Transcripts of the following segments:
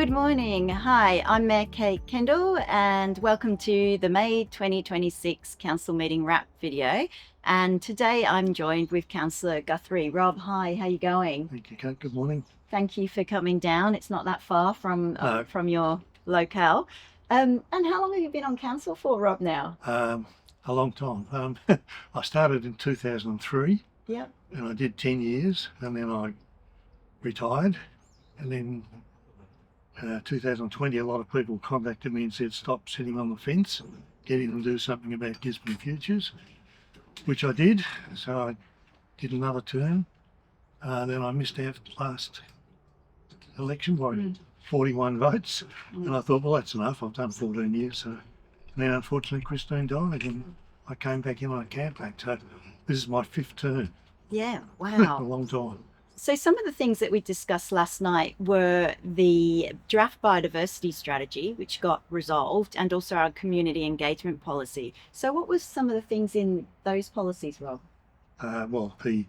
Good morning. Hi, I'm Mayor Kate Kendall and welcome to the May 2026 Council meeting wrap video. And today I'm joined with Councillor Guthrie. Rob, hi, how are you going? Thank you, Kate. Good morning. Thank you for coming down. It's not that far from No. from your locale. And how long have you been on council for, Rob, now? A long time. I started in 2003 Yep. and I did 10 years and then I retired. And then 2020, a lot of people contacted me and said, stop sitting on the fence, get in and do something about Gisborne futures, which I did. So I did another term. Then I missed out last election by 41 votes. And I thought, well, that's enough. I've done 14 years. So. And then unfortunately Christine died and I came back in on a campaign. So this is my fifth term. Yeah, A wow. long time. So some of the things that we discussed last night were the draft biodiversity strategy, which got resolved, and also our community engagement policy. So what was some of the things in those policies, Rob? Well, the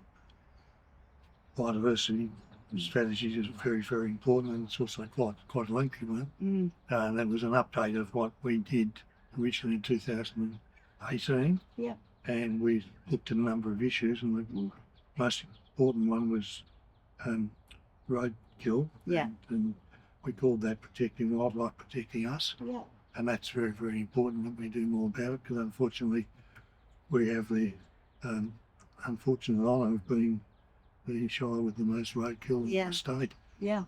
biodiversity strategy is very, very important, and it's also quite a lengthy one. And that was an update of what we did originally in 2018. Yeah. And we looked at a number of issues, and the most important one was roadkill. Yeah. And we called that protecting wildlife, protecting us. Yeah. And that's very, very important that we do more about it, because unfortunately we have the unfortunate honour of being the shire with the most roadkill in the state. Yeah.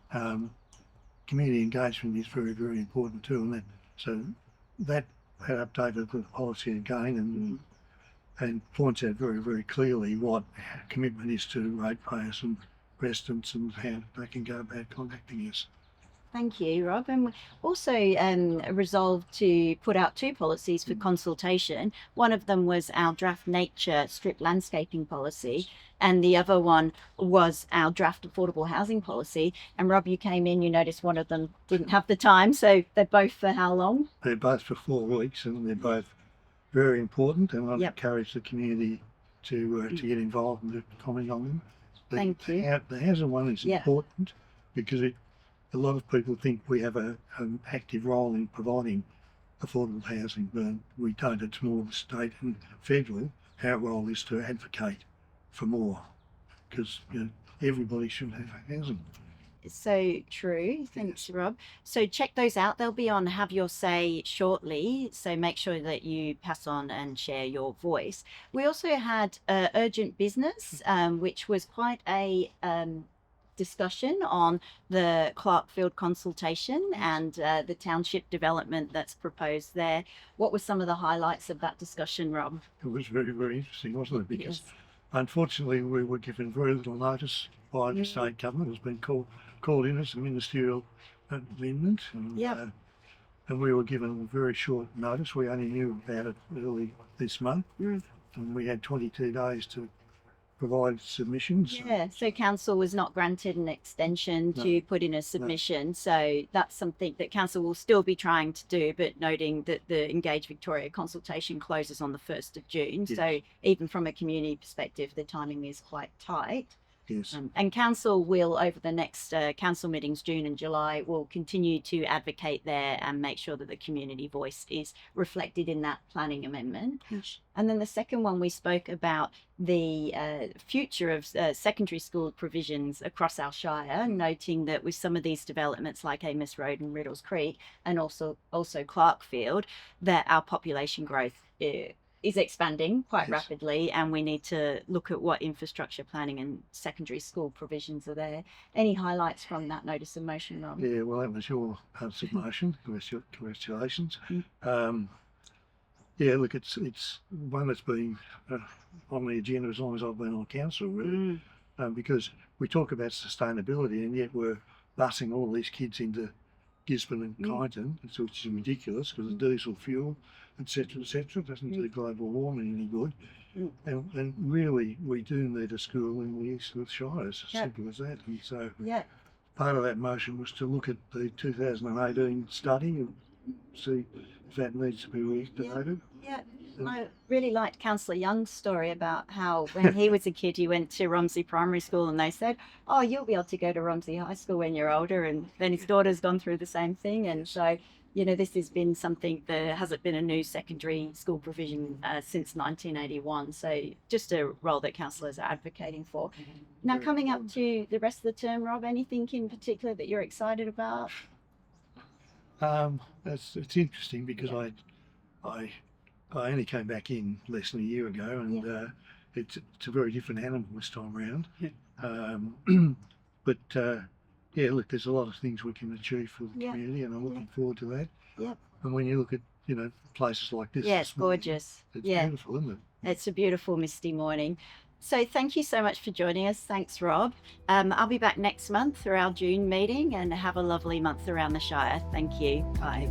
Community engagement is very, very important too, and that had updated the policy again and points out very, very clearly what our commitment is to ratepayers and residents and how they can go about contacting us. Thank you, Rob. And we also resolved to put out two policies for consultation. One of them was our draft nature strip landscaping policy, and the other one was our draft affordable housing policy. And Rob, you came in, you noticed one of them didn't have the time, so they're both for how long? They're both for 4 weeks, and they're both very important, and I'd encourage the community to get involved and to comment on them. Thank you. The housing one is important because a lot of people think we have an active role in providing affordable housing, but we don't. It's more the state and federal. Our role is to advocate for more, because everybody should have housing. So true. Thanks, Rob. So check those out. They'll be on Have Your Say shortly. So make sure that you pass on and share your voice. We also had urgent business, which was quite a discussion on the Clarkfield consultation and the township development that's proposed there. What were some of the highlights of that discussion, Rob? It was very, very interesting, wasn't it? Because unfortunately we were given very little notice by the state government. It's been called in as a ministerial amendment, and we were given very short notice. We only knew about it early this month, and we had 22 days to provide submissions. Yeah, so council was not granted an extension to put in a submission. So that's something that council will still be trying to do, but noting that the Engage Victoria consultation closes on the 1st of June. Yes. So even from a community perspective, the timing is quite tight. Yes. And council will, over the next council meetings, June and July, will continue to advocate there and make sure that the community voice is reflected in that planning amendment. Yes. And then the second one, we spoke about the future of secondary school provisions across our shire, noting that with some of these developments like Amos Road and Riddles Creek, and also Clarkfield, that our population growth is expanding quite rapidly, and we need to look at what infrastructure planning and secondary school provisions are there. Any highlights from that notice of motion, Rob? Yeah, well, that was your notice of motion. Congratulations. Yeah, look, it's one that's been on the agenda as long as I've been on council, really, because we talk about sustainability, and yet we're busing all these kids into Gisborne and Kyneton, which is ridiculous because the diesel fuel, etc., doesn't do global warming any good. And really, we do need a school in the east of the Shire, as simple as that. And so part of that motion was to look at the 2018 study and see if that needs to be reactivated. I really liked Councillor Young's story about how when he was a kid, he went to Romsey Primary School and they said, oh, you'll be able to go to Romsey High School when you're older. And then his daughter's gone through the same thing. And so, you know, this has been something that hasn't been a new secondary school provision since 1981. So just a role that councillors are advocating for. Now, coming up to the rest of the term, Rob, anything in particular that you're excited about? It's interesting because I only came back in less than a year ago, and it's a very different animal this time around. But yeah, look, there's a lot of things we can achieve for the community, and I'm looking forward to that. Yep. And when you look at places like this, it's gorgeous. It's beautiful, isn't it? It's a beautiful misty morning. So thank you so much for joining us. Thanks, Rob. I'll be back next month for our June meeting, and have a lovely month around the Shire. Thank you. Bye.